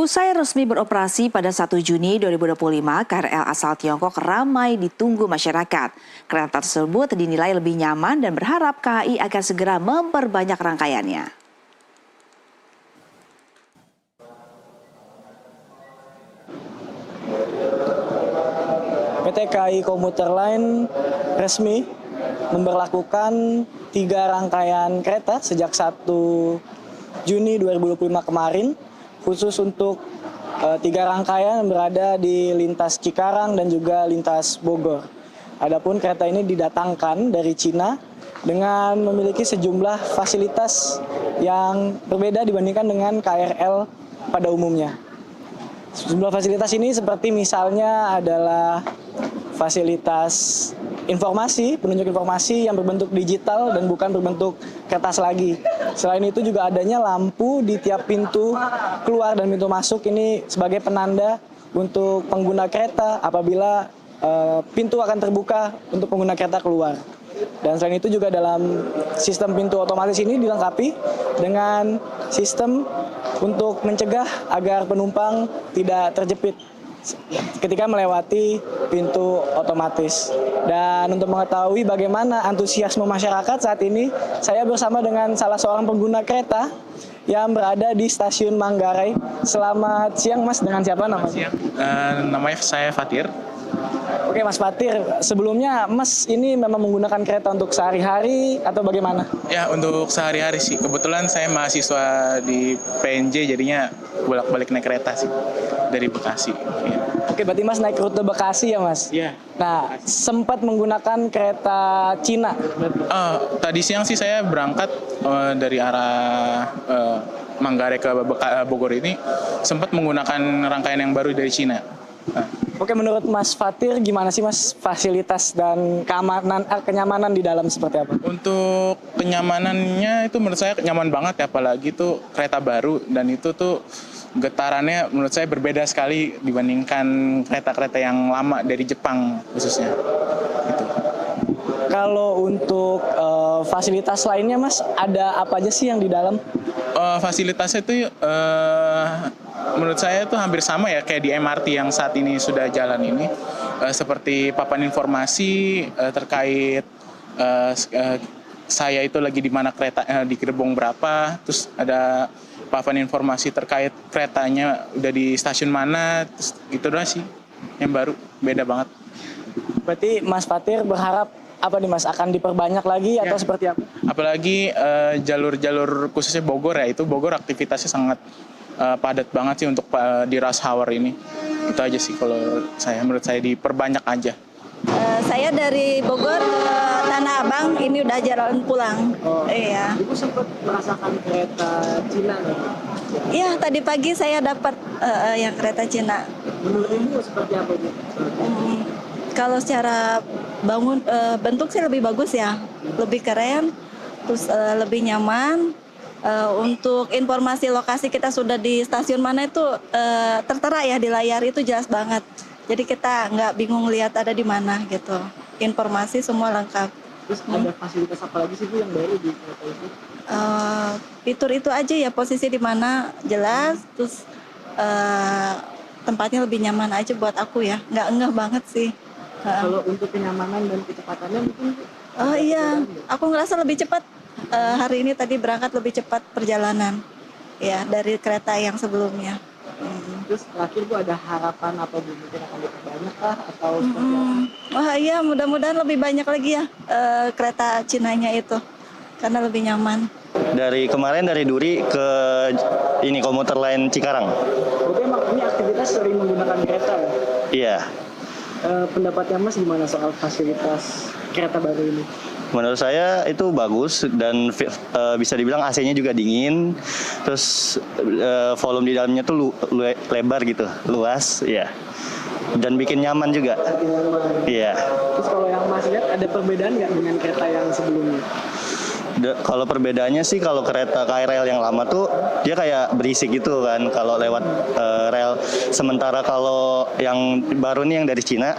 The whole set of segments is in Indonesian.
Usai resmi beroperasi pada 1 Juni 2025, KRL asal Tiongkok ramai ditunggu masyarakat. Kereta tersebut dinilai lebih nyaman dan berharap KAI akan segera memperbanyak rangkaiannya. PT KAI Komuter Line resmi memberlakukan 3 rangkaian kereta sejak 1 Juni 2025 kemarin, khusus untuk 3 rangkaian yang berada di lintas Cikarang dan juga lintas Bogor. Adapun kereta ini didatangkan dari Cina dengan memiliki sejumlah fasilitas yang berbeda dibandingkan dengan KRL pada umumnya. Sejumlah fasilitas ini seperti misalnya adalah fasilitas informasi, penunjuk informasi yang berbentuk digital dan bukan berbentuk kertas lagi. Selain itu juga adanya lampu di tiap pintu keluar dan pintu masuk, ini sebagai penanda untuk pengguna kereta apabila pintu akan terbuka untuk pengguna kereta keluar. Dan selain itu juga dalam sistem pintu otomatis ini dilengkapi dengan sistem untuk mencegah agar penumpang tidak terjepit ketika melewati pintu otomatis. Dan untuk mengetahui bagaimana antusiasme masyarakat saat ini, saya bersama dengan salah seorang pengguna kereta yang berada di stasiun Manggarai. Selamat siang Mas, dengan siapa namanya? Namanya saya Fatir. Oke Mas Fatir, sebelumnya Mas ini memang menggunakan kereta untuk sehari-hari atau bagaimana? Ya, untuk sehari-hari sih. Kebetulan saya mahasiswa di PNJ, jadinya bolak-balik naik kereta sih dari Bekasi. Ya. Oke, berarti Mas naik rute Bekasi ya Mas? Iya. Nah, sempat menggunakan kereta Cina? Tadi siang sih saya berangkat dari arah Manggarai ke Bogor ini, sempat menggunakan rangkaian yang baru dari Cina. Oke, menurut Mas Fatir gimana sih Mas fasilitas dan kenyamanan di dalam seperti apa? Untuk kenyamanannya itu menurut saya nyaman banget ya, apalagi tuh kereta baru dan itu tuh getarannya menurut saya berbeda sekali dibandingkan kereta-kereta yang lama dari Jepang khususnya. Gitu. Kalau untuk fasilitas lainnya Mas, ada apa aja sih yang di dalam? Fasilitasnya itu menurut saya itu hampir sama ya kayak di MRT yang saat ini sudah jalan ini, seperti papan informasi terkait saya itu lagi di mana kereta, di gerbong berapa, terus ada papan informasi terkait keretanya udah di stasiun mana, terus gitu doang sih yang baru, beda banget. Berarti Mas Fatir berharap apa nih Mas, akan diperbanyak lagi atau seperti apa? Apalagi jalur-jalur khususnya Bogor ya, itu Bogor aktivitasnya sangat padat banget sih untuk di rush hour ini. Itu aja sih kalau saya, menurut saya diperbanyak aja. Saya dari Bogor ke Tanah Abang, ini udah jalan pulang. Iya. Ibu sempat merasakan kereta Cina nggak? Iya, tadi pagi saya dapat yang kereta Cina. Menurut Ibu seperti apa Bu? Kalau secara bentuk sih lebih bagus ya, lebih keren, terus lebih nyaman. Untuk informasi lokasi kita sudah di stasiun mana itu tertera ya di layar, itu jelas banget. Jadi kita nggak bingung lihat ada di mana gitu. Informasi semua lengkap. Terus ada fasilitas apa lagi sih Bu yang baru di kereta itu? Fitur itu aja ya, posisi di mana jelas, terus tempatnya lebih nyaman aja buat aku ya, nggak ngeh banget sih. Kalau untuk kenyamanan dan kecepatannya mungkin? Oh iya, aku ngerasa lebih cepat. Hari ini tadi berangkat lebih cepat perjalanan ya dari kereta yang sebelumnya. Terus terakhir Bu, ada harapan apa Bu, mungkin akan diperbanyak kah atau seperti apa? Wah iya, mudah-mudahan lebih banyak lagi ya kereta Cinanya itu karena lebih nyaman. Dari kemarin dari Duri ke ini Komuter Line Cikarang. Berarti emang ini aktivitas sering menggunakan kereta ya? Iya. Pendapatnya Mas gimana soal fasilitas kereta baru ini? Menurut saya itu bagus dan bisa dibilang AC-nya juga dingin. Terus volume di dalamnya tuh lebar gitu, luas, ya. Dan bikin nyaman juga. Bikin nyaman. Iya. Terus kalau yang Mas lihat ada perbedaan nggak dengan kereta yang sebelumnya? Kalau perbedaannya sih, kalau kereta KRL yang lama tuh dia kayak berisik gitu kan kalau lewat rel. Sementara kalau yang baru nih yang dari Cina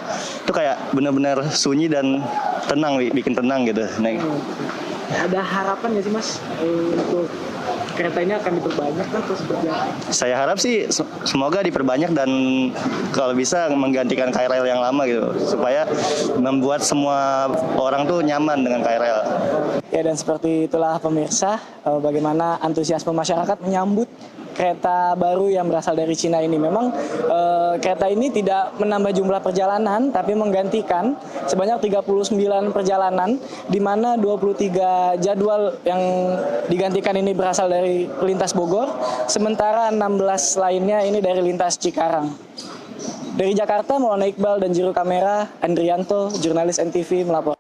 itu kayak benar-benar sunyi dan tenang, bikin tenang gitu. Nah, Ada harapan nggak sih Mas untuk kereta ini akan diperbanyak kan atau seperti apa? Saya harap sih semoga diperbanyak dan kalau bisa menggantikan KRL yang lama gitu, supaya membuat semua orang tuh nyaman dengan KRL. Ya, dan seperti itulah pemirsa, bagaimana antusiasme masyarakat menyambut kereta baru yang berasal dari Cina ini. Memang kereta ini tidak menambah jumlah perjalanan, tapi menggantikan sebanyak 39 perjalanan, di mana 23 jadwal yang digantikan ini berasal dari lintas Bogor, sementara 16 lainnya ini dari lintas Cikarang. Dari Jakarta, Maulana Iqbal dan juru kamera Andrianto, jurnalis NTV melapor.